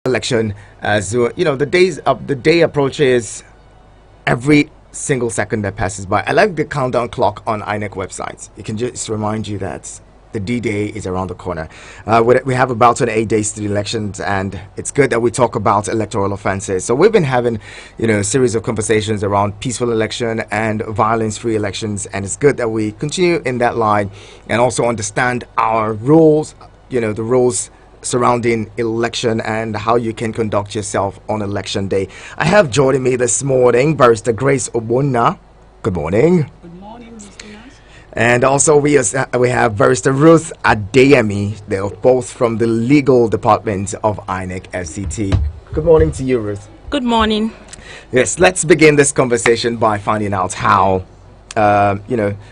election, as the day approaches, every single second that passes by. I like the countdown clock on INEC website. It can just remind you that the D-Day is around the corner. We have about 28 days to the elections, and it's good that we talk about electoral offenses. So we've been having, a series of conversations around peaceful election and violence-free elections, and it's good that we continue in that line and also understand our rules, the rules surrounding election and how you can conduct yourself on election day. I have joining me this morning Barrister Grace Obuna. Good morning. Good morning, Mr. Nas. And also we have Barrister Ruth Adeyemi. They're both from the legal department of INEC FCT. Good morning to you, Ruth. Good morning. Yes, let's begin this conversation by finding out how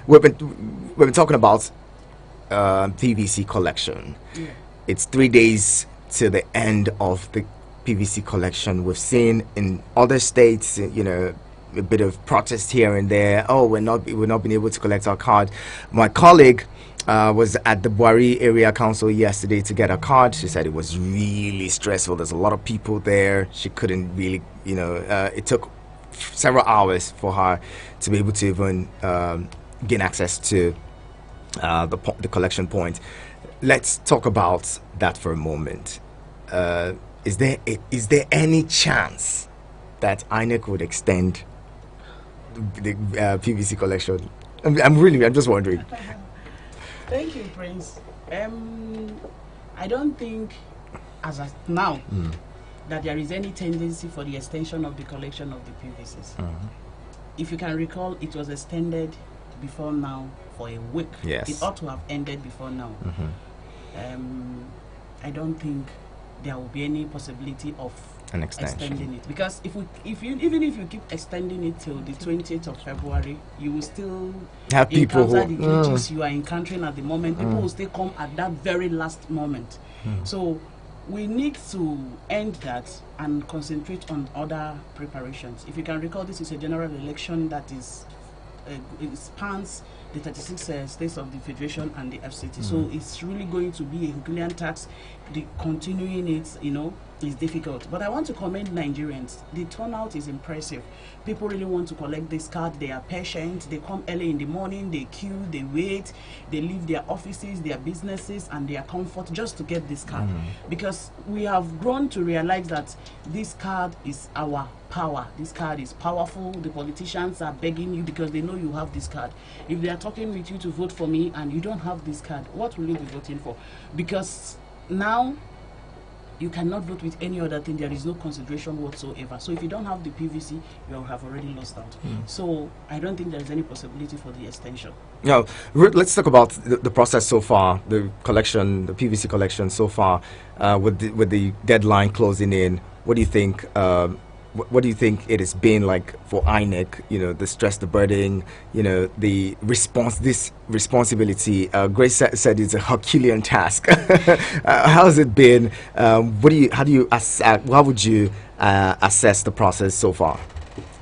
we've been talking about PVC collection. Yeah. It's 3 days to the end of the PVC collection. We've seen in other states, a bit of protest here and there. Oh, we're not being able to collect our card. My colleague was at the Buari Area Council yesterday to get a card. She said it was really stressful. There's a lot of people there. She couldn't really, it took several hours for her to be able to even gain access to the collection point. Let's talk about that for a moment. Is there any chance that INEC would extend the PVC collection? I'm just wondering. Thank you, Prince. I don't think, as of now, that there is any tendency for the extension of the collection of the PVCs. If you can recall, it was extended before now for a week. Yes. It ought to have ended before now. I don't think there will be any possibility of An extension. extending it, because even if you keep extending it till the 20th of February, you will still Have people encounter who the glitches you are encountering at the moment. People will still come at that very last moment. So we need to end that and concentrate on other preparations. If you can recall, this is a general election that is it spans the 36 states of the Federation and the FCT. So it's really going to be a Herculean task. Continuing it, is difficult. But I want to commend Nigerians. The turnout is impressive. People really want to collect this card. They are patient. They come early in the morning. They queue. They wait. They leave their offices, their businesses, and their comfort just to get this card. Because we have grown to realize that this card is our power. This card is powerful. The politicians are begging you because they know you have this card. If they are talking with you to vote for me and you don't have this card, what will you be voting for? Because now you cannot vote with any other thing. There is no consideration whatsoever. So if you don't have the PVC, you have already lost out. So I don't think there is any possibility for the extension. Now, let's talk about the process so far, the PVC collection so far, with the deadline closing in. What do you think? What do you think it has been like for INEC? The stress, the burden, the this responsibility. Grace said it's a Herculean task. How has it been? How would you assess the process so far?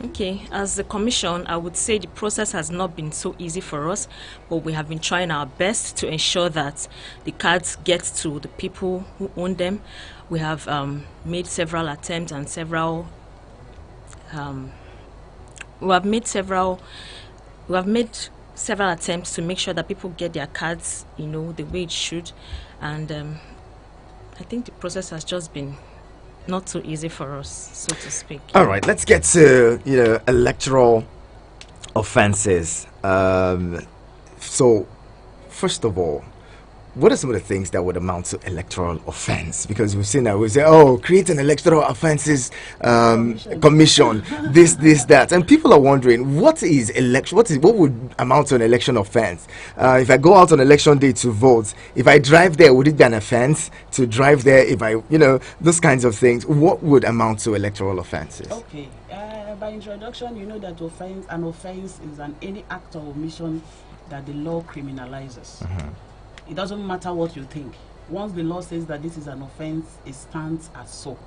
Okay, as the commission, I would say the process has not been so easy for us, but we have been trying our best to ensure that the cards get to the people who own them. We have made several attempts and we have made several attempts to make sure that people get their cards, the way it should, and I think the process has just been not so easy for us, so to speak. All right, let's get to electoral offenses. So, first of all, what are some of the things that would amount to electoral offense? Because we've seen that we say, create an electoral offenses commission, this, that, and people are wondering what would amount to an election offense? If I go out on election day to vote, if I drive there, would it be an offense to drive there? If I, those kinds of things, what would amount to electoral offenses? Okay, by introduction, you know that an offense is any act or omission that the law criminalizes. It doesn't matter what you think. Once the law says that this is an offense, it stands as so.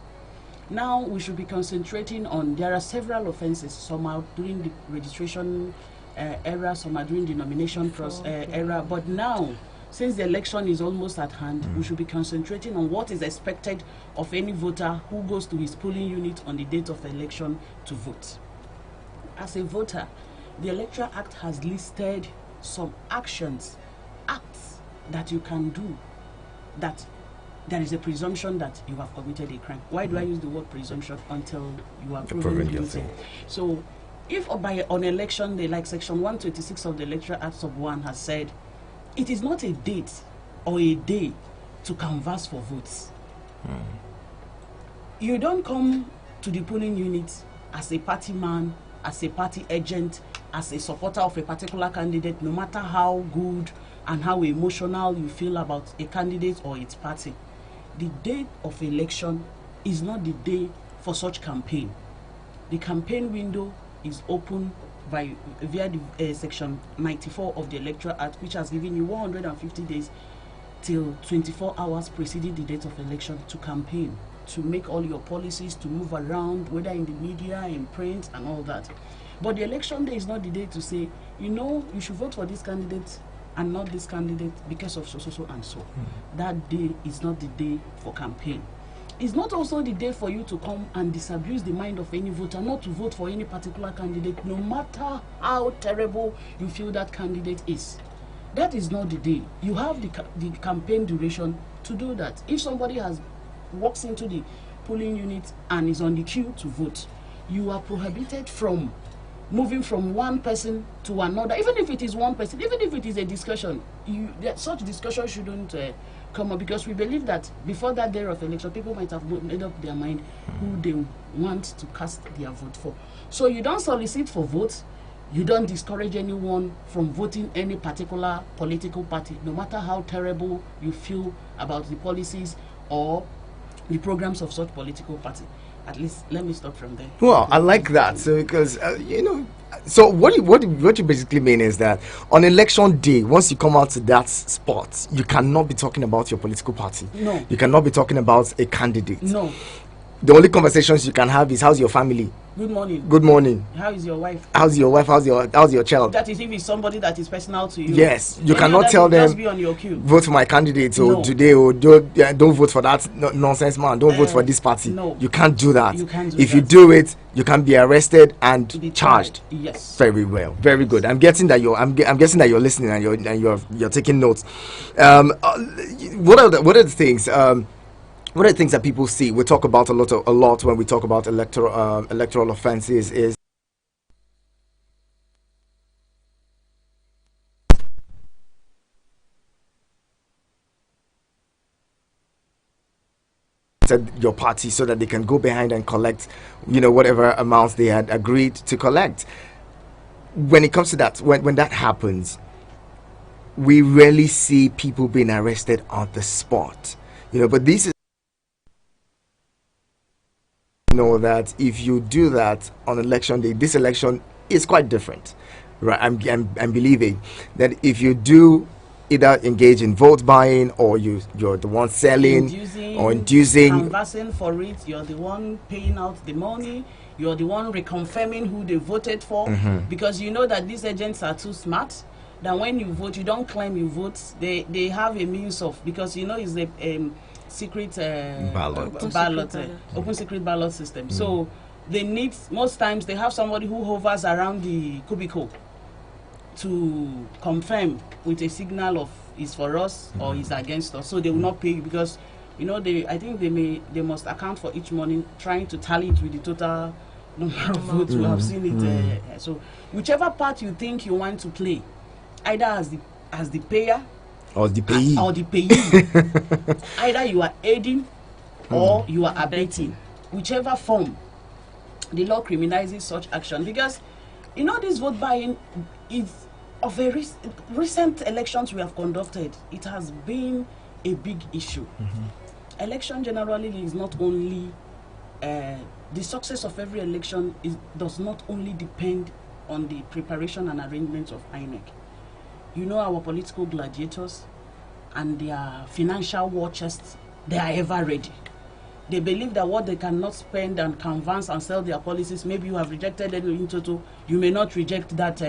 Now we should be concentrating on, there are several offenses. Some are during the registration era, some are during the nomination process era, but now since the election is almost at hand, we should be concentrating on what is expected of any voter who goes to his polling unit on the date of the election to vote. As a voter, the Electoral Act has listed some acts that you can do that there is a presumption that you have committed a crime. Why do I use the word presumption? Until you are proven guilty. So if on election day, like section 126 of the Electoral Act sub 1 has said, it is not a date or a day to canvass for votes. You don't come to the polling unit as a party man, as a party agent, as a supporter of a particular candidate, no matter how good and how emotional you feel about a candidate or its party. The day of election is not the day for such campaign. The campaign window is open via the section 94 of the Electoral Act, which has given you 150 days till 24 hours preceding the date of election to campaign, to make all your policies, to move around, whether in the media, in print, and all that. But the election day is not the day to say, you should vote for this candidate and not this candidate because of so and so. That day is not the day for campaign. It's not also the day for you to come and disabuse the mind of any voter not to vote for any particular candidate, no matter how terrible you feel that candidate is. That is not the day. You have the campaign duration to do that. If somebody walks into the polling unit and is on the queue to vote, you are prohibited from moving from one person to another, even if it is one person, even if it is a discussion. Such discussion shouldn't come up, because we believe that before that day of election, people might have made up their mind who they want to cast their vote for. So you don't solicit for votes, you don't discourage anyone from voting any particular political party, no matter how terrible you feel about the policies or the programs of such political party. At least let me stop from there. Well, I like that. So because so what you basically mean is that on election day, once you come out to that spot, you cannot be talking about your political party. No. You cannot be talking about a candidate. No. The only conversations you can have is, how's your family? Good morning. Good morning. How is your wife? How's your wife? How's your child? That is if it's somebody that is personal to you. Yes, you cannot tell them, just be on your queue. Vote for my candidate or No. today, or don't vote for that nonsense man. Don't vote for this party. No. You can't do that. You can't do if that. you do it, you can be arrested and To be charged. tried. Yes. Very well, very good. I'm guessing that I'm guessing that you're listening and you're taking notes. What are the things? One of the things that people see, we talk about a lot when we talk about electoral offences, is your party so that they can go behind and collect, whatever amounts they had agreed to collect. When it comes to that, when that happens, we rarely see people being arrested on the spot. But this is that if you do that on election day, this election is quite different, right? I'm believing that if you do either engage in vote buying, or you're the one selling or inducing, canvassing for it, you're the one paying out the money, you're the one reconfirming who they voted for, because you know that these agents are too smart. That when you vote, you don't claim you vote. They have a means of, because it's a secret open secret ballot system. So they need, most times they have somebody who hovers around the cubicle to confirm with a signal of is for us or is against us. So they will not pay you, because I think they must account for each morning, trying to tally it with the total number of votes. We have seen it. So whichever part you think you want to play, either as the payer or the payee, either you are aiding or you are abetting, whichever form, the law criminalizes such action. Because this vote buying is of a recent elections we have conducted. It has been a big issue. Election generally is not only the success of every election does not only depend on the preparation and arrangement of INEC. Our political gladiators and their financial war chests, they are ever ready. They believe that what they cannot spend and canvass and sell their policies, maybe you have rejected it in total, you may not reject that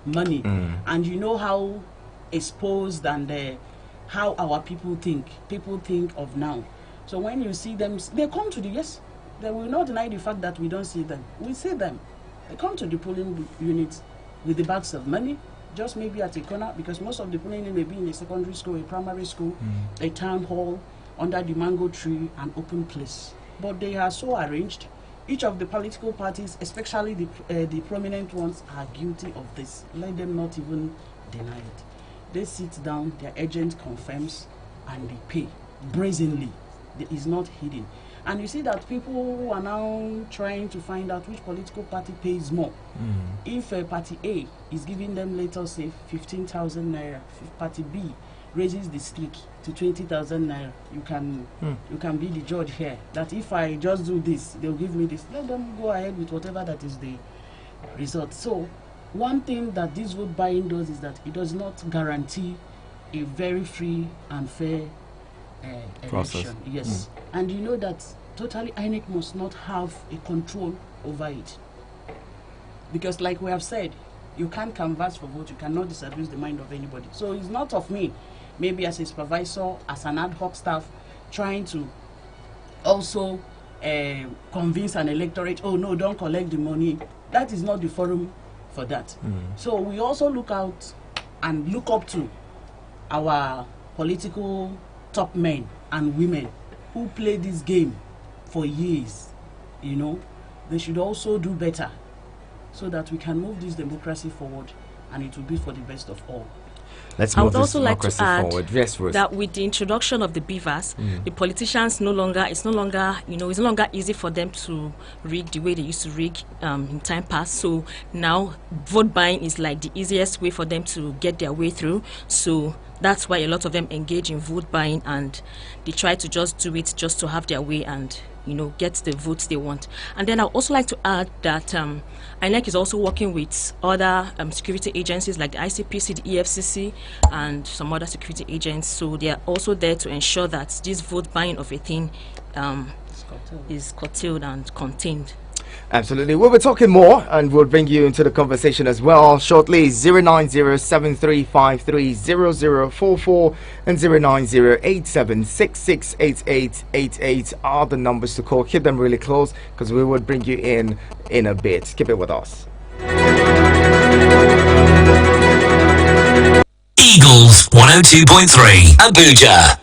money. And you know how exposed and how our people think of now. So when you see them, they come to the, yes, they will not deny the fact that we don't see them. We see them. They come to the polling units with the bags of money, just maybe at a corner, because most of the polling unit may be in a secondary school, a primary school, a town hall, under the mango tree, an open place. But they are so arranged. Each of the political parties, especially the prominent ones, are guilty of this. Let them not even deny it. They sit down, their agent confirms, and they pay brazenly. It is not hidden. And you see that people are now trying to find out which political party pays more. If Party A is giving them, let us say, 15,000 naira, if Party B raises the stake to 20,000 naira, you can be the judge here. That if I just do this, they'll give me this. Let them go ahead with whatever that is the result. So one thing that this vote buying does is that it does not guarantee a very free and fair election. Yes. And you know that totally INEC must not have a control over it. Because like we have said, you can't canvass for vote, you cannot disabuse the mind of anybody. So it's not of me, maybe as a supervisor, as an ad hoc staff, trying to also convince an electorate, oh no, don't collect the money. That is not the forum for that. So we also look out and look up to our political top men and women who play this game for years. You know, they should also do better so that we can move this democracy forward, and it will be for the best of all. Let's I move would this also like to democracy add forward. Yes, Ruth. that with the introduction of the beavers, the politicians it's no longer easy for them to rig the way they used to rig in time past. So now vote buying is like the easiest way for them to get their way through. So that's why a lot of them engage in vote buying, and they try to just do it just to have their way and get the votes they want. And then I'd also like to add that INEC is also working with other security agencies like the ICPC, the EFCC, and some other security agents. So they are also there to ensure that this vote buying of a thing is curtailed and contained. Absolutely. We'll be talking more and we'll bring you into the conversation as well shortly. 09073530044 and 09087668888 are the numbers to call. Keep them really close because we will bring you in a bit. Keep it with us. Eagles 102.3 Abuja.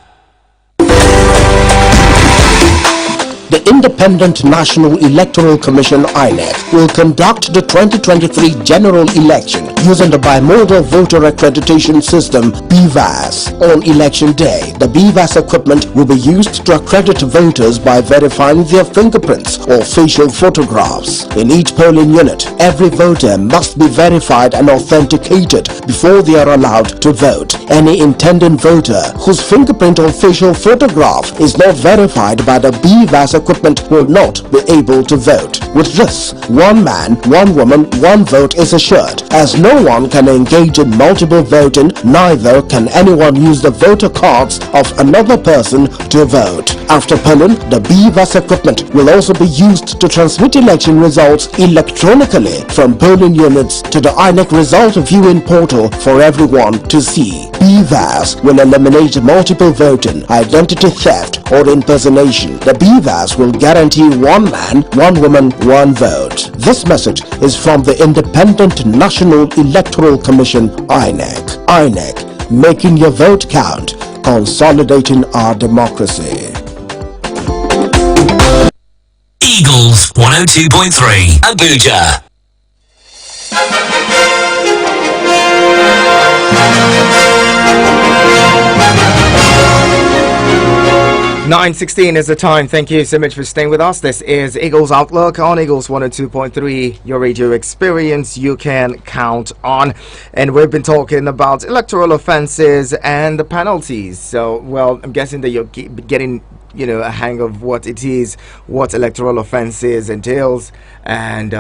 The Independent National Electoral Commission (INEC) will conduct the 2023 general election using the bimodal voter accreditation system (BVAS). On election day, the BVAS equipment will be used to accredit voters by verifying their fingerprints or facial photographs. In each polling unit, every voter must be verified and authenticated before they are allowed to vote. Any intending voter whose fingerprint or facial photograph is not verified by the BVAS equipment will not be able to vote. With this, one man, one woman, one vote is assured. As no one can engage in multiple voting, neither can anyone use the voter cards of another person to vote. After polling, the BVAS equipment will also be used to transmit election results electronically from polling units to the INEC result viewing portal for everyone to see. BVAS will eliminate multiple voting, identity theft, or impersonation. The BVAS will guarantee one man, one woman, one vote. This message is from the Independent National Electoral Commission (INEC). INEC, making your vote count, consolidating our democracy. Eagles 102.3 Abuja. 9:16 is the time. Thank you so much for staying with us. This is Eagles Outlook on Eagles 102.3, your radio experience you can count on. And we've been talking about electoral offences and the penalties. So, well, I'm guessing that you're getting a hang of what it is, what electoral offences entails, and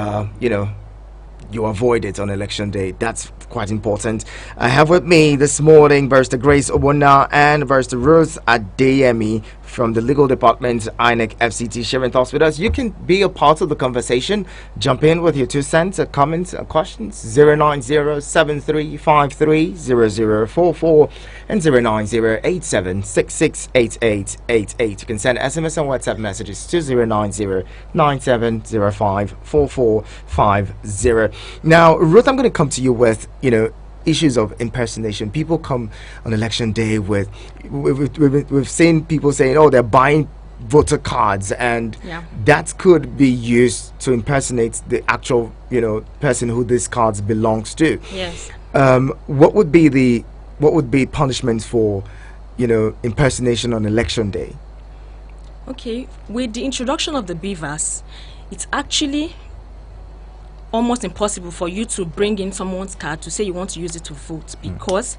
you avoid it on election day. That's quite important. I have with me this morning Barrister Grace Obona and Barrister Ruth Adeyemi from the legal department, INEC FCT, sharing thoughts with us. You can be a part of the conversation. Jump in with your 2 cents, comments, questions. 09073530044 and 09087668888. You can send SMS and WhatsApp messages to 09097054450. Now, Ruth, I'm going to come to you with, issues of impersonation. People come on election day with, we've seen people saying, oh, they're buying voter cards, and that could be used to impersonate the actual, person who these cards belongs to. Yes. What would be punishments for, impersonation on election day? Okay, with the introduction of the BVAS, it's actually almost impossible for you to bring in someone's card to say you want to use it to vote, because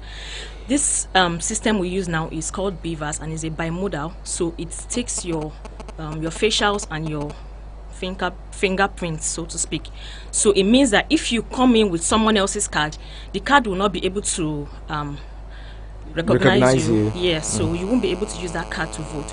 this system we use now is called BVAS and is a bimodal, so it takes your facials and your fingerprints, so to speak. So it means that if you come in with someone else's card, the card will not be able to recognize you. Yes, so you won't be able to use that card to vote.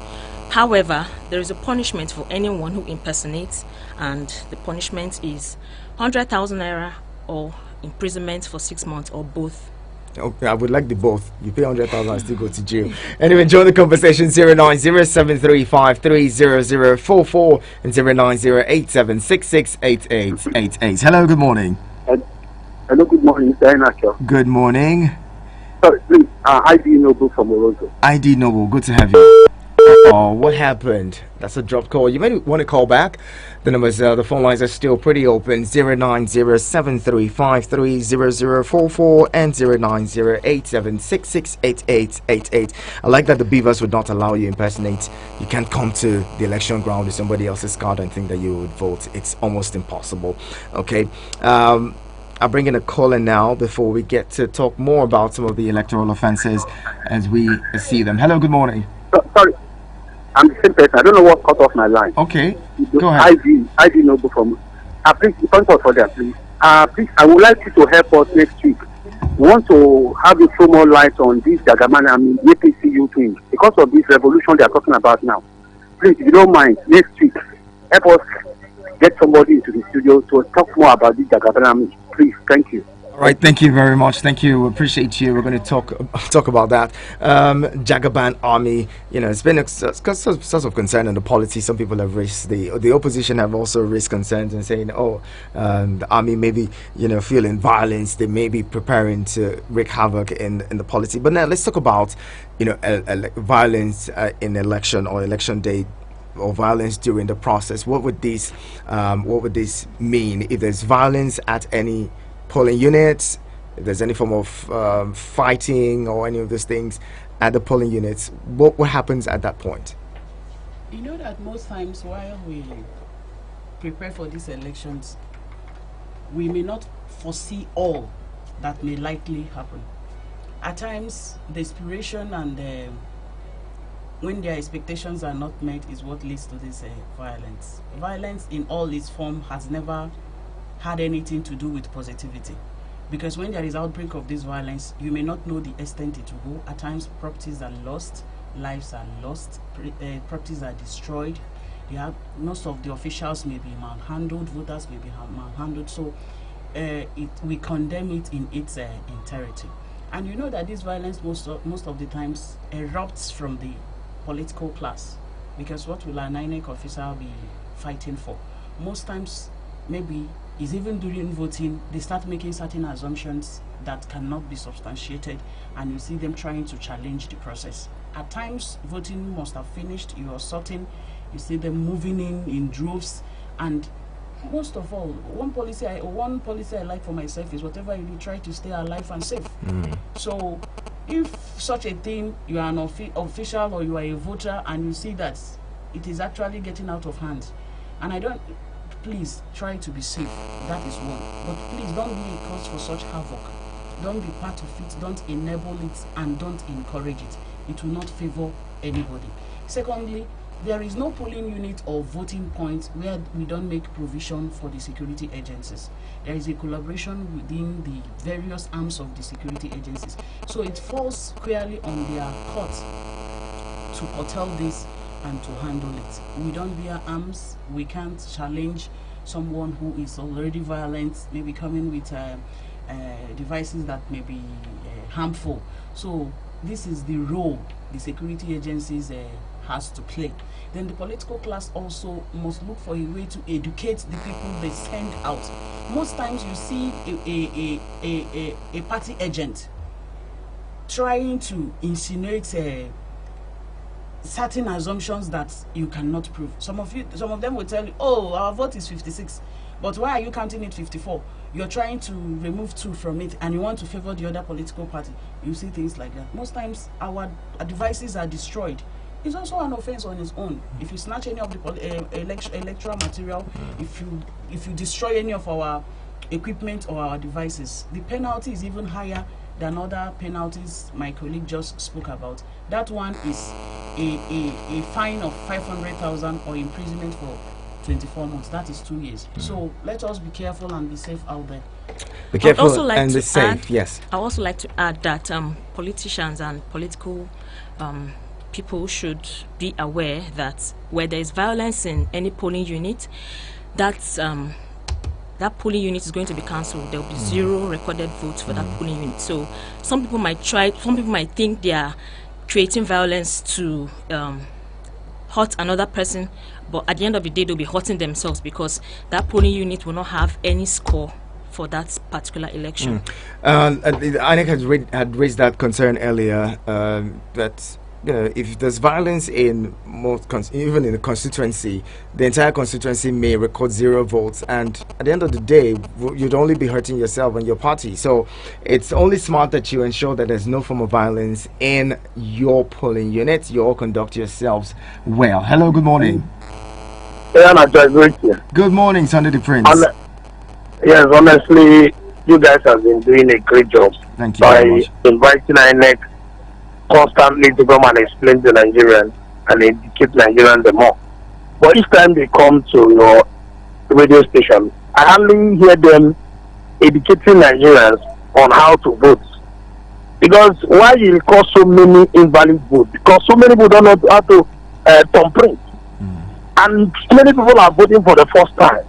However, there is a punishment for anyone who impersonates, and the punishment is 100,000 naira or imprisonment for 6 months, or both. Okay, I would like the both. You pay 100,000 and still go to jail. Anyway, join the conversation. 09073530044 and 09087668888. Hello, good morning. Hello, good morning, Mr. Iheanacho. Good morning. Sorry, please, ID Noble from Morocco. ID Noble, good to have you. Oh, what happened? That's a dropped call. You may want to call back. The numbers, the phone lines are still pretty open. 09073530044 and 09087668888. I like that the Beavers would not allow you impersonate. You can't come to the election ground with somebody else's card and think that you would vote. It's almost impossible. Okay. I'll bring in a caller now before we get to talk more about some of the electoral offences as we see them. Hello, good morning. Sorry, I'm the same person. I don't know what cut off my line. Okay, go ahead. ID Noble from. Please, don't talk for that, please. Please, I would like you to help us next week. We want to have you throw more light on this Jagaban and APC youth thing because of this revolution they are talking about now. Please, if you don't mind, next week, help us get somebody into the studio to talk more about this Jagaban. Please, thank you. All right, thank you very much. Thank you. Appreciate you. We're going to talk about that. Jagaban army, it's been a source of concern in the polity. Some people have raised the opposition have also raised concerns and saying, the army may be, feeling violence. They may be preparing to wreak havoc in the polity. But now let's talk about, violence in election or election day, or violence during the process. What would this mean if there's violence at any polling units, if there's any form of fighting or any of those things at the polling units? What happens at that point? You know that most times while we prepare for these elections, we may not foresee all that may likely happen. At times, the inspiration and when their expectations are not met is what leads to this violence. Violence in all its form has never had anything to do with positivity, because when there is outbreak of this violence, you may not know the extent it will go. At times, properties are lost, lives are lost, properties are destroyed. Most of the officials may be manhandled, voters may be manhandled. So we condemn it in its entirety. And you know that this violence most of the times erupts from the political class, because what will an INEC officer be fighting for? Most times, maybe is even during voting, they start making certain assumptions that cannot be substantiated, and you see them trying to challenge the process. At times, voting must have finished, you are sorting, you see them moving in droves, and most of all, one policy I like for myself is whatever you do, try to stay alive and safe. So, if such a thing, you are an official or you are a voter, and you see that it is actually getting out of hand, and please try to be safe. That is one. But please don't be a cause for such havoc. Don't be part of it. Don't enable it, and don't encourage it. It will not favor anybody. Secondly, there is no polling unit or voting point where we don't make provision for the security agencies. There is a collaboration within the various arms of the security agencies. So it falls squarely on their court to curtail this and to handle it. We don't bear arms. We can't challenge someone who is already violent, maybe coming with devices that may be harmful. So this is the role the security agencies has to play. Then the political class also must look for a way to educate the people they send out. Most times you see a party agent trying to insinuate certain assumptions that you cannot prove. Some of them will tell you, oh, our vote is 56, but why are you counting it 54? You're trying to remove 2 from it and you want to favor the other political party. You see things like that. Most times our devices are destroyed. It's also an offense on its own. If you snatch any of the electoral material, if you destroy any of our equipment or our devices, the penalty is even higher than other penalties my colleague just spoke about. That one is a fine of 500,000 or imprisonment for 24 months. That is 2 years. So let us be careful and be safe out there. Be careful like and be safe. Yes. I also like to add that politicians and political people should be aware that where there is violence in any polling unit, that polling unit is going to be cancelled. There will be 0 recorded votes for that polling unit. So some people might think they are creating violence to hurt another person, but at the end of the day they'll be hurting themselves because that polling unit will not have any score for that particular election. INEC had raised that concern earlier, that if there's violence in even in the constituency, the entire constituency may record 0 votes, and at the end of the day, you'd only be hurting yourself and your party. So it's only smart that you ensure that there's no form of violence in your polling unit. You all conduct yourselves well. Hello, good morning. Good morning, Sunday the Prince. Yes, honestly, you guys have been doing a great job. Thank you very much. Inviting INEC constantly to come and explain to Nigerians and educate Nigerians the more. But each time they come to your radio station, I hardly hear them educating Nigerians on how to vote. Because why you cause so many invalid votes? Because so many people don't know how to thumbprint. And many people are voting for the first time.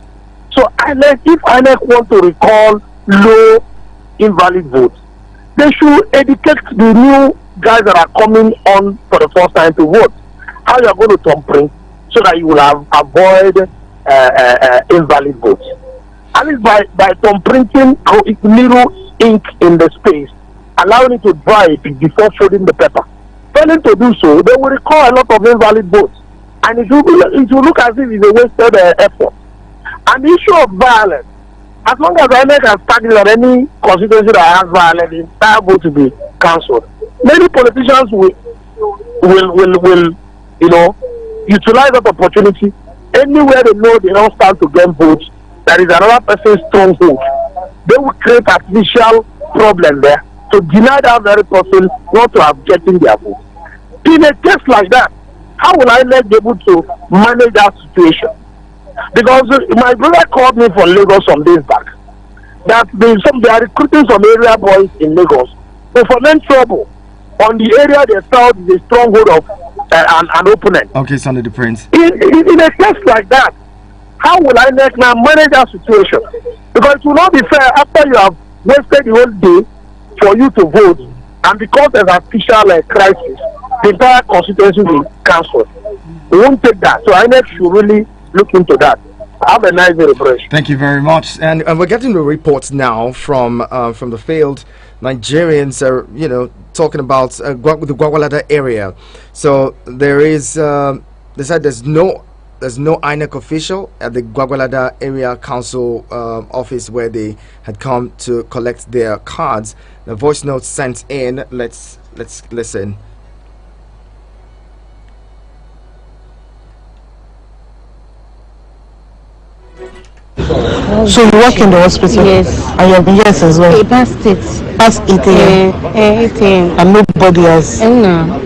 So if INEC want to recall low invalid votes, they should educate the new guys that are coming on for the first time to vote how you are going to thumbprint so that you will avoid invalid votes. At least by thumbprinting little ink in the space, allowing it to dry before folding the paper. Failing to do so, they will recall a lot of invalid votes, and it will look as if it's a wasted effort. And the issue of violence, as long as INEC has tagged on any constituency that has violence, the entire vote will be cancelled. Many politicians will utilize that opportunity. Anywhere they know they don't stand to gain votes, that is another person's stronghold. They will create artificial problem there to deny that very person not to have getting their vote. In a case like that, how will INEC be able to manage that situation? Because my brother called me from Lagos some days back that they are recruiting some area boys in Lagos to foment trouble on the area they felt is a stronghold of an opponent. Okay, Sunday the Prince. In a case like that, how will INEC now manage that situation? Because it will not be fair after you have wasted the whole day for you to vote, and because there's an official crisis, the entire constituency will cancel. We won't take that. So INEC should really look into that. Have a nice day, Fresh. Thank you very much. And we're getting the reports now from the field. Nigerians are, talking about the Gwagwalada area. So there is, they said there's no INEC official at the Gwagwalada area council office where they had come to collect their cards. The voice note sent in. Let's listen. So you work in the hospital? Yes. And you have been yes as well? Past it. Past 8 a.m. 8 a.m. And nobody has. No.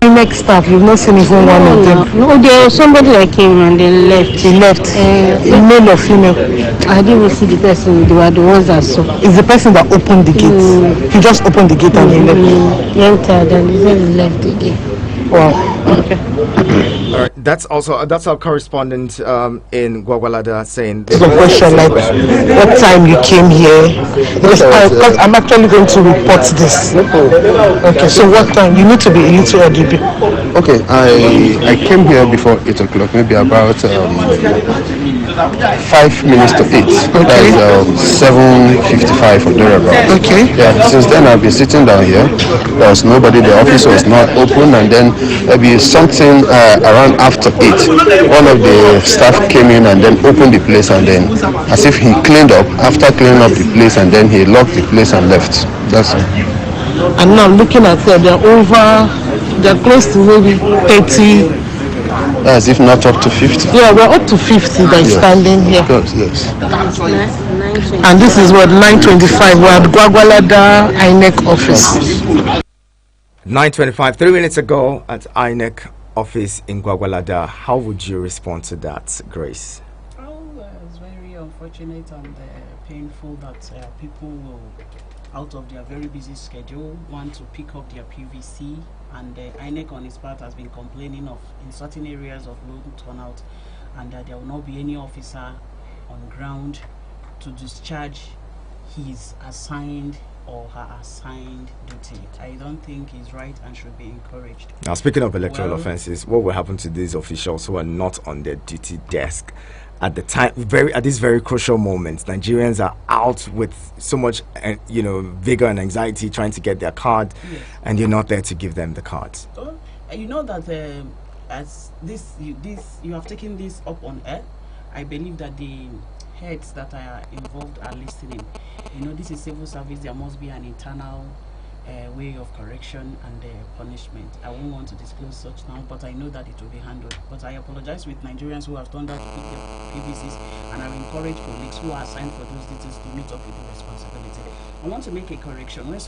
INEC INEC staff. You've not seen even one of them. No, there was somebody that came and they left. They left. Male or female? I didn't even see the person. They were the ones that saw. Is the person that opened the gate? He just opened the gate and he left. He entered and he left the gate. Wow. Okay. All right, that's our correspondent in Gwagwalada saying. The question like what time you came here? Because I'm actually going to report this. Okay, so what time? You need to be a little audible. Okay, I came here before 8 o'clock, maybe about 5 minutes to 8. Okay. That's 7:55 or thereabouts. Okay. Yeah, since then I've been sitting down here. There was nobody, the office was not open, and then maybe something around after 8. One of the staff came in and then opened the place, and then as if he cleaned up, after cleaning up the place, and then he locked the place and left. That's it. And now looking at them, they're close to maybe 30. As if not up to 50. Yeah, we're up to 50 by standing here. Yes. And this is what 9:25. We're at Gwagwalada INEC office. 9:25, 3 minutes ago at INEC office in Gwagwalada. How would you respond to that, Grace? It's very unfortunate and painful that people will, out of their very busy schedule, want to pick up their PVC, and INEC on its part has been complaining of in certain areas of low turnout, and that there will not be any officer on ground to discharge his assigned or her assigned duty. I don't think it's right and should be encouraged. Now, speaking of electoral offences, what will happen to these officials who are not on their duty desk at the time, at this very crucial moment? Nigerians are out with so much, vigor and anxiety trying to get their card, yes, and you're not there to give them the cards. You know that as you have taken this up on air. I believe that the heads that are involved are listening. This is civil service. There must be an internal way of correction and punishment. I won't want to disclose such now, but I know that it will be handled. But I apologize with Nigerians who have turned out to pick their PVCs, and I encourage colleagues who are assigned for those duties to meet up with the responsibility. I want to make a correction. When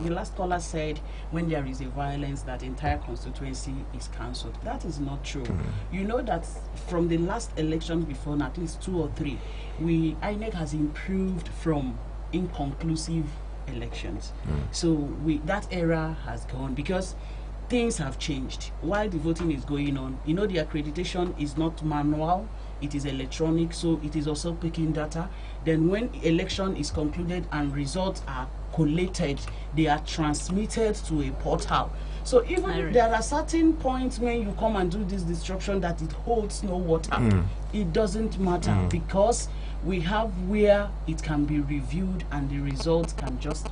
the last caller said when there is a violence that entire constituency is cancelled, that is not true. You know that from the last election before, at least 2 or 3, INEC has improved from inconclusive elections. So that era has gone because things have changed. While the voting is going on, the accreditation is not manual, it is electronic, so it is also picking data. Then when election is concluded and results are collated, they are transmitted to a portal. So even there are certain points when you come and do this disruption that it holds no water. It doesn't matter because we have where it can be reviewed and the results can just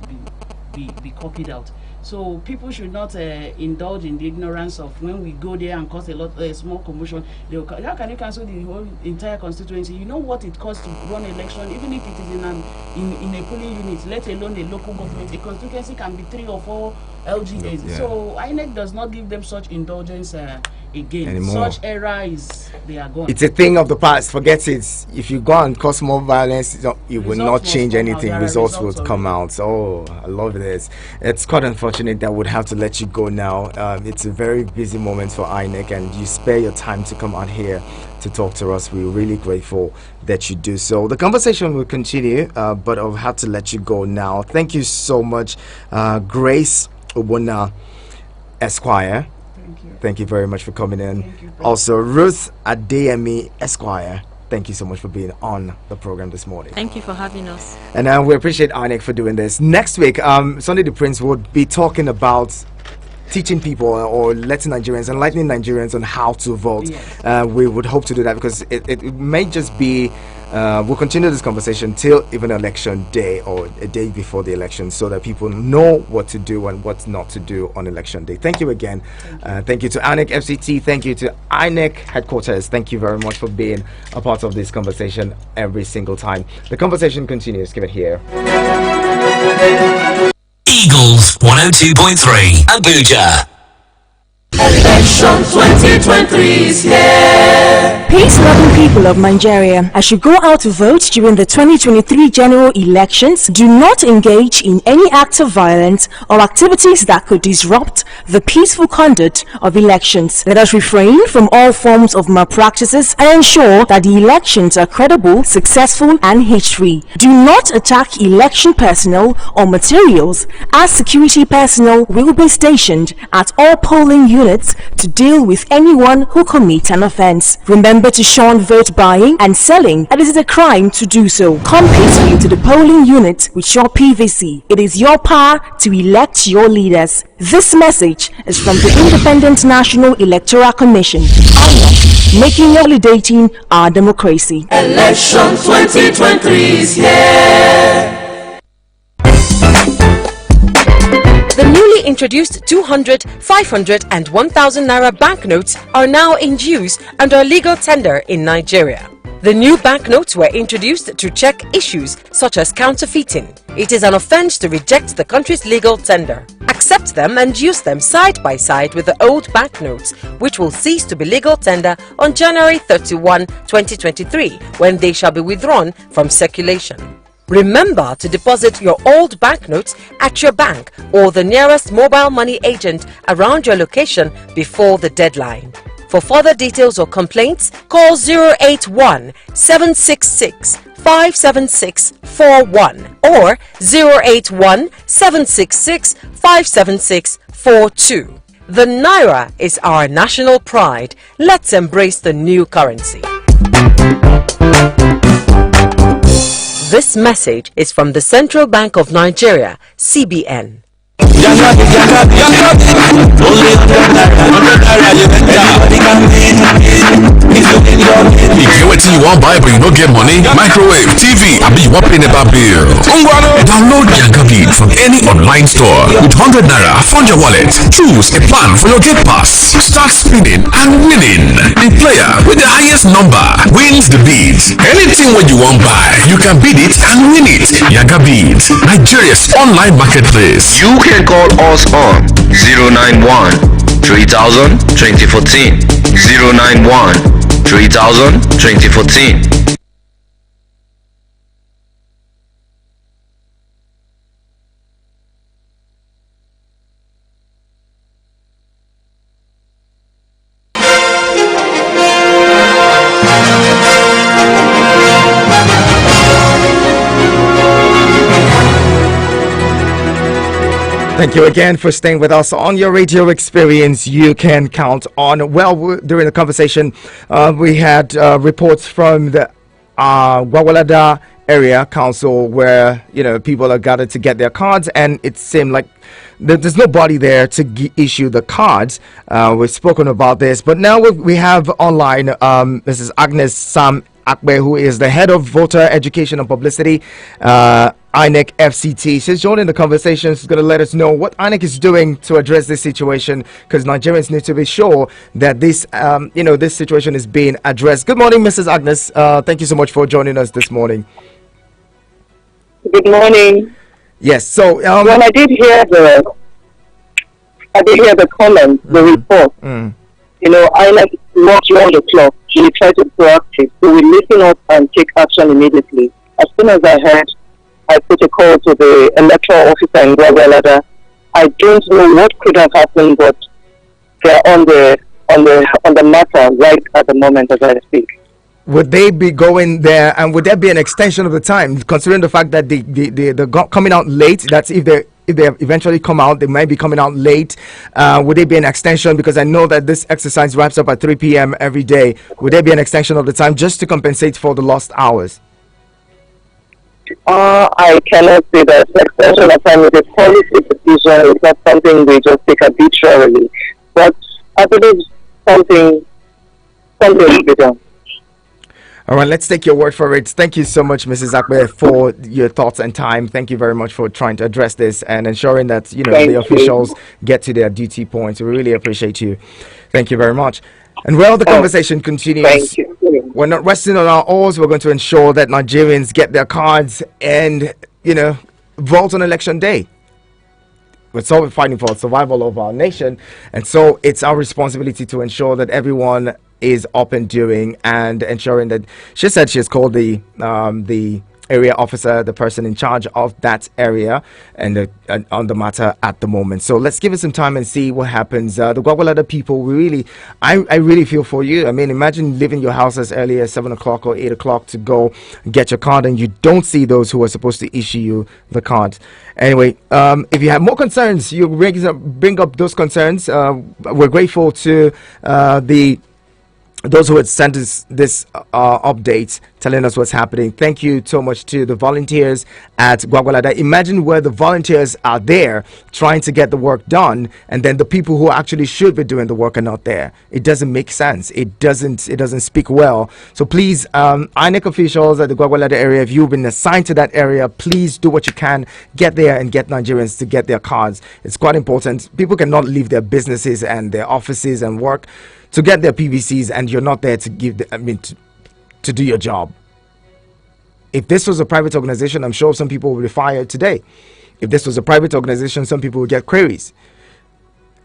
be copied out. So people should not indulge in the ignorance of when we go there and cause a small commotion. How can you cancel the whole entire constituency? You know what it costs to run election, even if it is in a polling unit, let alone a local government. A constituency can be 3 or 4 LGAs. Yeah. So INEC does not give them such indulgence again. Anymore. Such they are gone. It's a thing of the past. Forget it. If you go and cause more violence, it will not change anything. Results will come out. Oh, I love this. It's quite unfortunate that I would have to let you go now. It's a very busy moment for INEC, and you spare your time to come out here to talk to us. We're really grateful that you do so. The conversation will continue, but I'll have to let you go now. Thank you so much, Grace Obona Esquire. Thank you very much for coming in. Also, Ruth Adeyemi Esquire. Thank you so much for being on the program this morning. Thank you for having us. And we appreciate INEC for doing this. Next week, Sunday the Prince would be talking about teaching people or enlightening Nigerians on how to vote. Yes. We would hope to do that because it may just be we'll continue this conversation till even election day or a day before the election, so that people know what to do and what not to do on election day. Thank you again. Thank you to INEC FCT. Thank you to INEC headquarters. Thank you very much for being a part of this conversation every single time. The conversation continues. Give it here. Eagles 102.3 Abuja. Election 2023 is here. Peace-loving people of Nigeria, as you go out to vote during the 2023 general elections, do not engage in any act of violence or activities that could disrupt the peaceful conduct of elections. Let us refrain from all forms of malpractices and ensure that the elections are credible, successful, and hitch-free. Do not attack election personnel or materials, as security personnel will be stationed at all polling units to deal with anyone who commits an offense. Remember to shun vote buying and selling, and it is a crime to do so. Come peacefully to the polling unit with your PVC. It is your power to elect your leaders. This message is from the Independent National Electoral Commission, INEC, making validating our democracy. Election 2023 is here. The newly introduced 200, 500 and 1000 naira banknotes are now in use under legal tender in Nigeria. The new banknotes were introduced to check issues such as counterfeiting. It is an offense to reject the country's legal tender. Accept them and use them side by side with the old banknotes, which will cease to be legal tender on January 31, 2023, when they shall be withdrawn from circulation. Remember to deposit your old banknotes at your bank or the nearest mobile money agent around your location before the deadline. For further details or complaints, call 081 766 57641 or 081 766 57642. The Naira is our national pride. Let's embrace the new currency. This message is from the Central Bank of Nigeria, CBN. You get what you want buy but you don't get money? Microwave, TV, I mean you want pay never bill. Download Yangabeat from any online store. With 100 naira, fund your wallet. Choose a plan for your gate pass. Start spinning and winning. The player with the highest number wins the beat. Anything what you want buy, you can bid it and win it. Yangabeat, Nigeria's online marketplace. You can call us on 091 3000 2014 091 3000 2014. Thank you again for staying with us on your radio experience. You can count on. Well, during the conversation, we had reports from the Gwagwalada area council where people are gathered to get their cards, and it seemed like there's nobody there to issue the cards. We've spoken about this, but now we have online Mrs. Agnes Sam Akbe, who is the head of voter education and publicity, INEC FCT. She's joining the conversation. She's going to let us know what INEC is doing to address this situation, because Nigerians need to be sure that this, this situation is being addressed. Good morning, Mrs. Agnes. Thank you so much for joining us this morning. Good morning. Yes. So, well, I did hear the comment, the report. INEC works round the clock. We try to be proactive. So we listen up and take action immediately. As soon as I heard, I put a call to the electoral officer in Gwagwalada. I don't know what could have happened, but they're on the matter right at the moment as I speak. Would they be going there, and would there be an extension of the time, considering the fact that they're coming out late? That's if they eventually come out, they might be coming out late. Would there be an extension? Because I know that this exercise wraps up at 3 p.m. every day. Would there be an extension of the time just to compensate for the lost hours? I cannot say that extension of time is a policy decision. It's not something we just take arbitrarily. But I believe something will be done. All right, let's take your word for it. Thank you so much, Mrs. Akbe, for your thoughts and time. Thank you very much for trying to address this and ensuring that the officials get to their duty points. We really appreciate you. Thank you very much. And well, the conversation continues. Thank you. We're not resting on our oars. We're going to ensure that Nigerians get their cards and vote on election day. we're fighting for survival of our nation, and so it's our responsibility to ensure that everyone is up and doing and ensuring that. She said she has called the area officer, the person in charge of that area, and on the matter at the moment. So let's give it some time and see what happens. The Gwagwalada people, I really feel for you. I mean, imagine leaving your house as early as 7 o'clock or 8 o'clock to go get your card, and you don't see those who are supposed to issue you the card. Anyway, if you have more concerns, you bring up those concerns. We're grateful to those who had sent us this update telling us what's happening. Thank you so much to the volunteers at Gwagwalada. Imagine where the volunteers are there trying to get the work done, and then the people who actually should be doing the work are not there. It doesn't make sense. It doesn't speak well. So please, INEC officials at the Gwagwalada area, if you've been assigned to that area, please do what you can. Get there and get Nigerians to get their cards. It's quite important. People cannot leave their businesses and their offices and work to get their PVCs, and you're not there to give to do your job. If this was a private organization, I'm sure some people will be fired today. If this was a private organization, some people will get queries.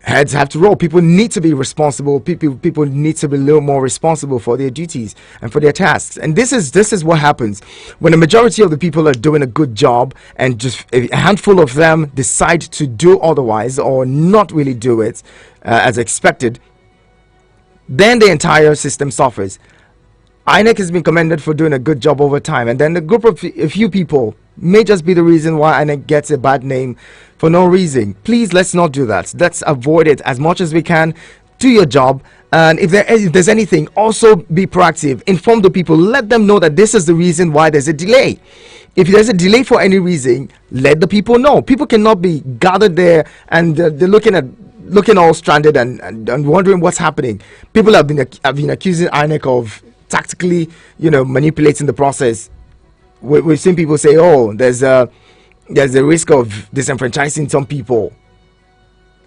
Heads have to roll. People need to be responsible. People need to be a little more responsible for their duties and for their tasks. And this is what happens when the majority of the people are doing a good job, and just a handful of them decide to do otherwise or not really do it as expected. Then the entire system suffers. INEC has been commended for doing a good job over time, and then the group of a few people may just be the reason why INEC gets a bad name for no reason. Please, let's not do that. Let's avoid it as much as we can. Do your job, and if there's anything, also be proactive. Inform the people. Let them know that this is the reason why there's a delay. If there's a delay for any reason, let the people know. People cannot be gathered there and they're looking all stranded and wondering what's happening. People have been accusing INEC of tactically, manipulating the process. We've seen people say, "Oh, there's a risk of disenfranchising some people."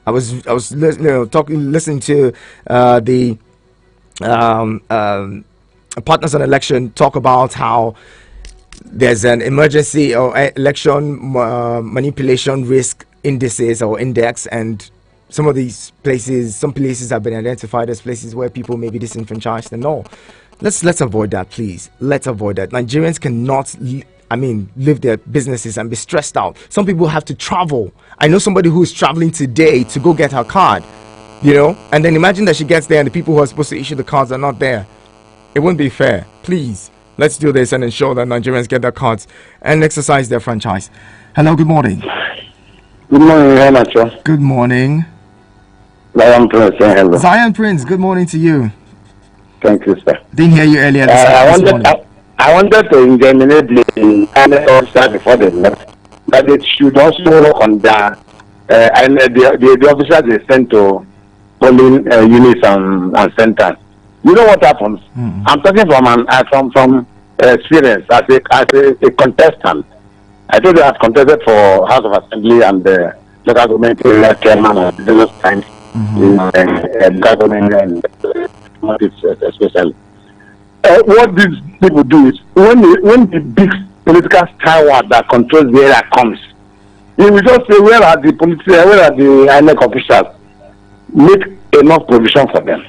I was listening to the partners on election talk about how there's an emergency or election manipulation risk indices or index, and some places have been identified as places where people may be disenfranchised. And no, let's avoid that, please. Let's avoid that. Nigerians cannot live their businesses and be stressed out. Some people have to travel. I know somebody who is traveling today to go get her card, and then imagine that she gets there and the people who are supposed to issue the cards are not there. It wouldn't be fair. Please, let's do this and ensure that Nigerians get their cards and exercise their franchise. Hello, good morning. Good morning, Iheanacho. Good morning. Zion Prince, hello. Zion Prince, good morning to you. Thank you, sir. Didn't hear you earlier this morning. I wanted to incriminate the officer before they left, that they should also work on the officers they sent to polling units and centers. You know what happens? I'm talking from experience as a contestant. I told you I contested for House of Assembly and the local government chairman at those times. Government and especially. What these people do is when the big political stalwart that controls the area comes, he will just say, where are the INEC officials? Make enough provision for them.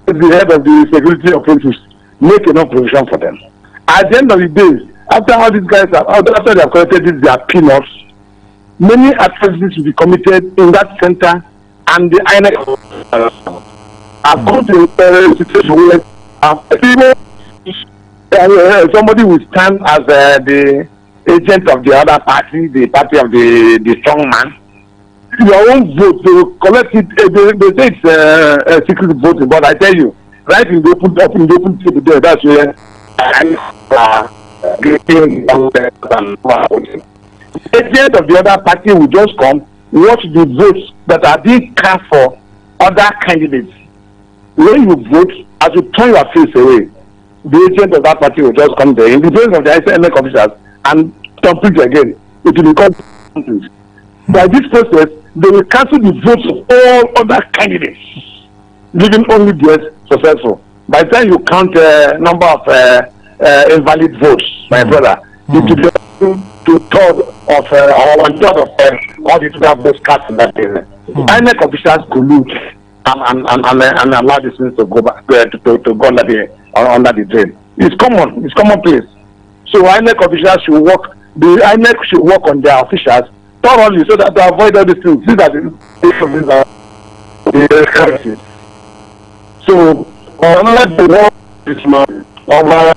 The head of the security operations, make enough provision for them. At the end of the day, after all these guys after they have collected their peanuts, many atrocities will be committed in that center, and the INEC have come to a situation where somebody will stand as the agent of the other party, the party of the strong man. Your own vote, they will collect it. They say it's a secret voting, but I tell you, right in the open table there, that's where agent of the other party will just come, watch the votes that are being cast for other candidates. When you vote, as you turn your face away, the agent of that party will just come there in the presence of the INEC officers and complete again. It will become something. By this process, they will cancel the votes of all other candidates, leaving only theirs successful. By the time you count number of invalid votes, my brother, it will be 2/3 of or 1/3 of all the total votes cast in that area. INEC officials collude and allow these things to go back to go under the drain. It's common. It's commonplace. So INEC officials should work. The INEC should work on their officials thoroughly so that to avoid all these things. These are the currencies. So another this month over.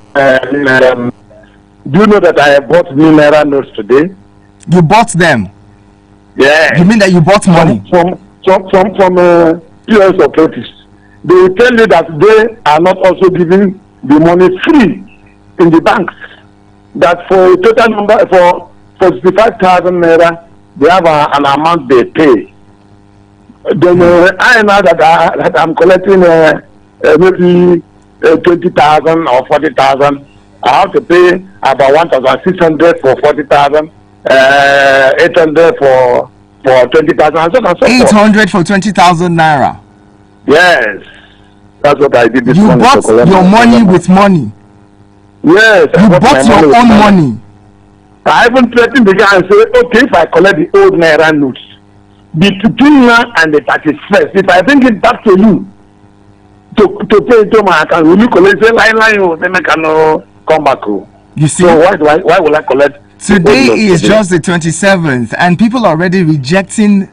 Do you know that I bought new Naira notes today? You bought them? Yeah. You mean that you bought money? From POS operatives. They will tell you that they are not also giving the money free in the banks. That for a total number, for 65,000 Naira, they have an amount they pay. Then I know that I'm collecting maybe 20,000 or 40,000. I have to pay about 1,600 for 40,000, 800 for 20,000, and so on and so 800 for 20,000 Naira. Yes, that's what I did this morning. You bought your money with money. Yes, you bought your own money. I even threatened the guy and say, okay, if I collect the old Naira notes, between now and the 31st, if I bring it back to you, to pay to my account, will you collect? Say, line, then I can come back. You see? So why will I collect? Today is just the 27th, and people are already rejecting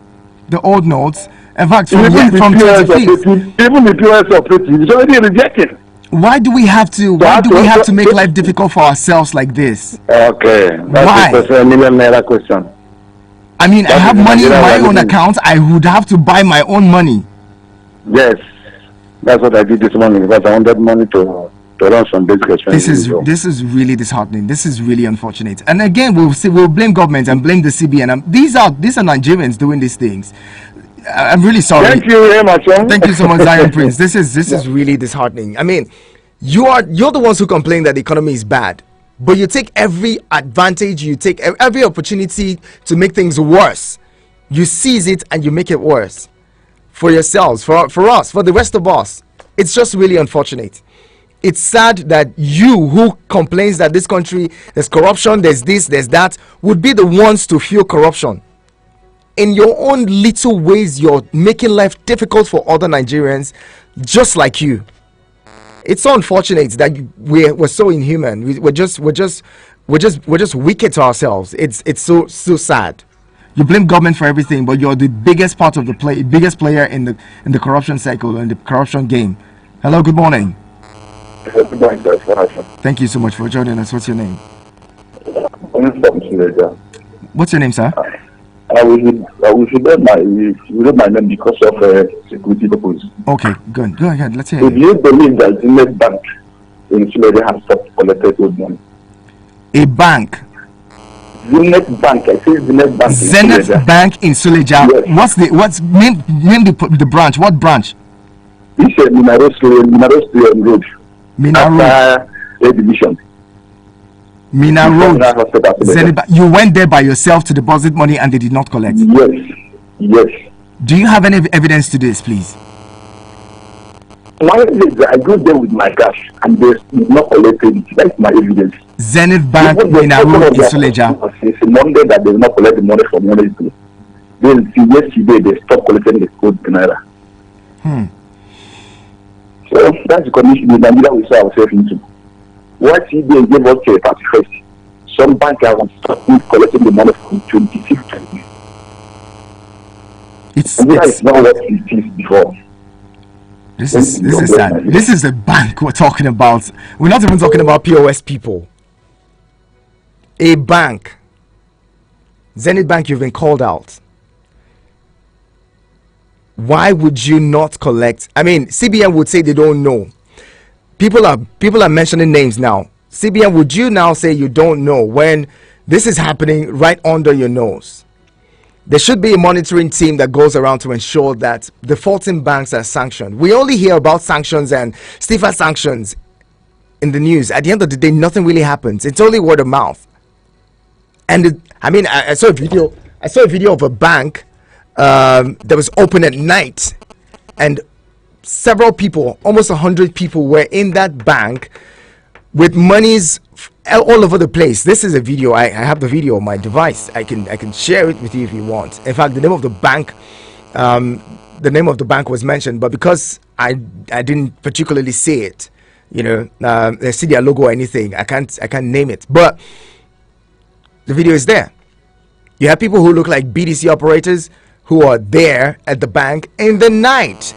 the old notes. In fact, from 25th. Even the POS operative is already rejected. Why do we have to? Why do we have to make life difficult for ourselves like this? Okay, that's a million naira question. I mean, I have money in my own account. I would have to buy my own money. Yes, that's what I did this morning because I wanted money to run some basic expenses. This is really disheartening. This is really unfortunate. And again, we'll blame government and blame the CBN. These are Nigerians doing these things. I'm really sorry. Thank you very much. Thank you so much, Zion Prince. This is really disheartening. I mean, you're the ones who complain that the economy is bad, but you take every advantage, you take every opportunity to make things worse. You seize it and you make it worse for yourselves, for us, for the rest of us. It's just really unfortunate. It's sad that you, who complains that this country there's corruption, there's this, there's that, would be the ones to fuel corruption. In your own little ways, you're making life difficult for other Nigerians just like you. It's so unfortunate that we're so inhuman. We're just wicked to ourselves. It's so sad. You blame government for everything, but you're the biggest part of the biggest player in the corruption cycle, in the corruption game. Hello, good morning. Good morning, sir. Thank you so much for joining us. What's your name? What's your name, sir? We should know my name because of security purposes. Okay, good. Go ahead. Let's hear it. Do you believe that Zenith Bank in Suleja has stopped collecting old money? A bank? Zenith Bank. I say Zenith Bank. Zenith Bank in Suleja. Yes. Name the branch? What branch? It's a Minaros Road. Minaros. A division. Mina Road. You went there by yourself to deposit money and they did not collect? Yes. Do you have any evidence to this, please? I go there with my cash and they did not collect it. That's my evidence. Zenith Bank, Mina Road in Suleja. It's a Monday that they will not collect the money from Wednesday. Then yesterday they stopped collecting the code Naira. So that's the condition in Nigeria we saw ourselves into. What CBN gave us to the 31st, some banks are collecting the money from 26th. It's not what it is before. This is sad. This is a bank we're talking about. We're not even talking about POS people. A bank. Zenith Bank, you've been called out. Why would you not collect? I mean, CBN would say they don't know. People are mentioning names now. CBN, would you now say you don't know when this is happening right under your nose? There should be a monitoring team that goes around to ensure that defaulting banks are sanctioned. We only hear about sanctions and stiffer sanctions in the news. At the end of the day, nothing really happens. It's only word of mouth. And I saw a video of a bank that was open at night, and several people, almost 100 people, were in that bank with monies all over the place. This is a video. I have the video on my device. I can share it with you if you want. In fact, the name of the bank was mentioned, but because I didn't particularly see it, see their logo or anything, I can't name it. But the video is there. You have people who look like BDC operators who are there at the bank in the night.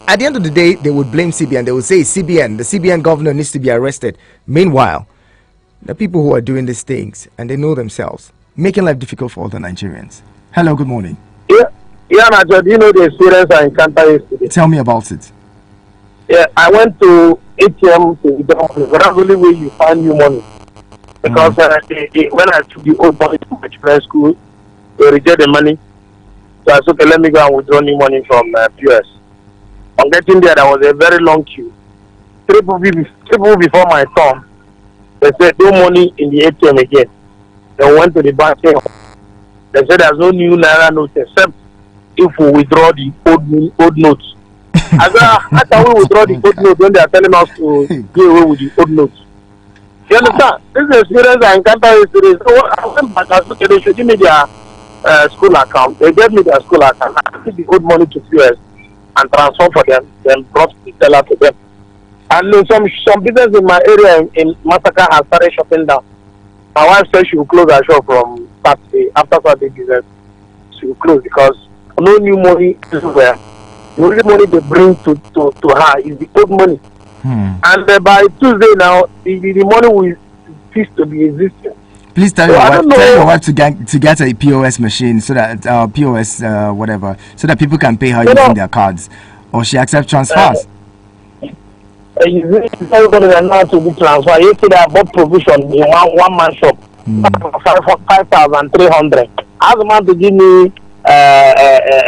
At the end of the day, they would blame CBN. They would say the CBN governor needs to be arrested. Meanwhile, the people who are doing these things, and they know themselves, making life difficult for all the Nigerians. Hello, good morning. Yeah, Nacho, do you know the experience I encountered yesterday? Tell me about it. Yeah, I went to ATM to withdraw money, but that's the only way you find new money. Because when I took the old money to my children's school, they reject the money. So I said, okay, let me go and withdraw new money from POS. On getting there was a very long queue. Three people before my turn, they said, no money in the ATM again. They went to the bank. They said, there's no new Naira notes except if we withdraw the old notes. I said, how can we withdraw the old notes when they are telling us to get away with the old notes? You understand? This is the experience I encountered yesterday. So I went back and said, they should give me their school account. They gave me their school account. I took the old money to POS and transfer for them, then brought the teller to them. And some business in my area in Masaka has started shutting down. My wife said she will close her shop from Saturday. After Saturday business, she will close because no new money everywhere. The only money they bring to her is the old money. And by Tuesday now, the money will cease to be existing. Please tell your wife to get a POS machine so that POS whatever, so that people can pay her using their cards, or she accepts transfers. Everybody is not to be transferred. Yesterday I bought provision in one man shop, 5,300. I asked the man to give me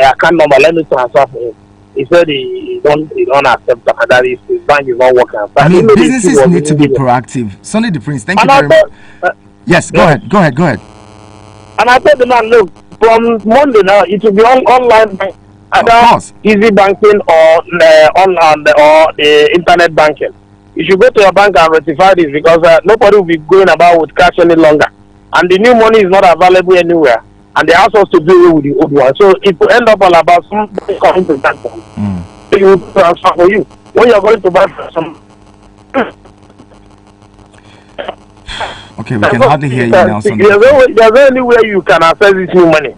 account number. Let me transfer for him. He said he don't accept that his bank is not working. I mean, businesses need to be proactive. Sunday the Prince, thank you very much. Yes, go ahead. And I told the man, look, from Monday now, it will be online bank, either easy banking or the internet banking. You should go to your bank and rectify this because nobody will be going about with cash any longer. And the new money is not available anywhere. And they ask us to do it with the old one. So it will end up all about somebody coming to that bank. So you will transfer for you. When you're going to buy some... Okay, we can hardly hear you now. There's any way you can access this new money.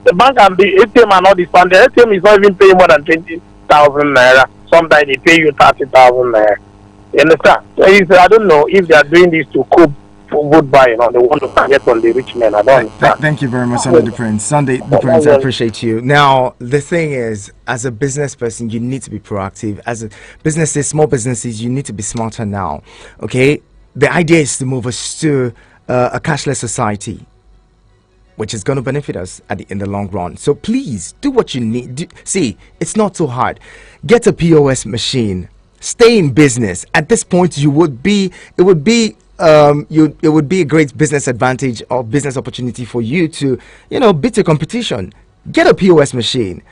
The bank and the ATM are not disbanded. The ATM is not even paying more than 20,000 naira. Sometimes they pay you 30,000 naira. You understand? So I don't know if they are doing this to cope for vote buying or they want to target on the rich men. I don't understand. Thank you very much, Sunday the Prince. Sunday the Prince, I appreciate you. Now, the thing is, as a business person, you need to be proactive. As a small businesses, you need to be smarter now. Okay? The idea is to move us to a cashless society, which is going to benefit us in the long run. So please do what you need. See, it's not so hard. Get a POS machine. Stay in business. At this point, it would be a great business advantage or business opportunity for you to, beat your competition. Get a POS machine.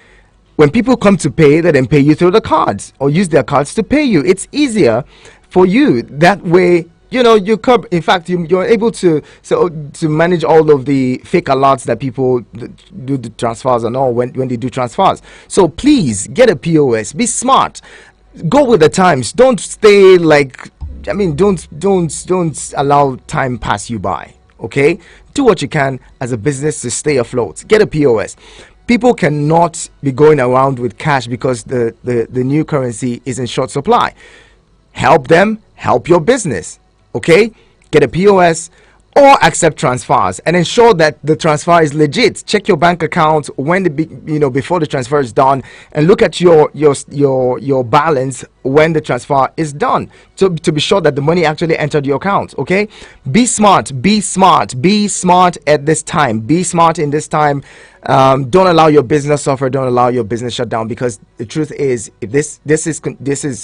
When people come to pay, they then pay you through the cards or use their cards to pay you. It's easier for you that way. You curb. In fact, you're able to manage all of the fake alerts that people do the transfers and all when they do transfers. So please get a POS. Be smart. Go with the times. Don't stay don't allow time pass you by. Okay, do what you can as a business to stay afloat. Get a POS. People cannot be going around with cash because the new currency is in short supply. Help them. Help your business. Okay, get a POS or accept transfers and ensure that the transfer is legit. Check your bank account when before the transfer is done, and look at your balance when the transfer is done to be sure that the money actually entered your account. Okay, be smart at this time. Be smart in this time. Don't allow your business suffer. Don't allow your business shut down, because the truth is, if this is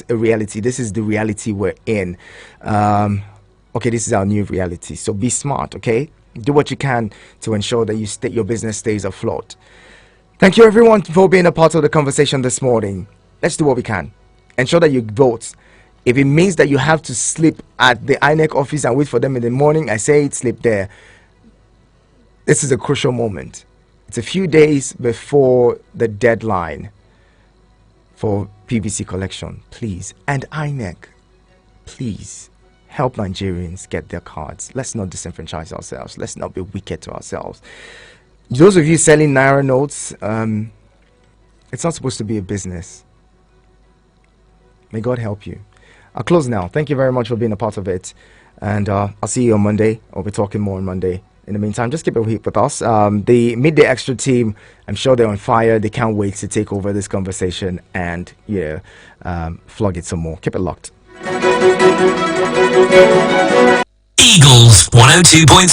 a reality, this is the reality we're in. Okay, this is our new reality. So be smart, okay? Do what you can to ensure that your business stays afloat. Thank you, everyone, for being a part of the conversation this morning. Let's do what we can. Ensure that you vote. If it means that you have to sleep at the INEC office and wait for them in the morning, I say sleep there. This is a crucial moment. It's a few days before the deadline for PVC collection. Please, and INEC, please help Nigerians get their cards. Let's not disenfranchise ourselves. Let's not be wicked to ourselves. Those of you selling Naira notes, it's not supposed to be a business. May God help you. I'll close now. Thank you very much for being a part of it. And I'll see you on Monday. I'll be talking more on Monday. In the meantime, just keep it with us. The Midday Extra team, I'm sure they're on fire. They can't wait to take over this conversation and, flog it some more. Keep it locked. Eagles 102.3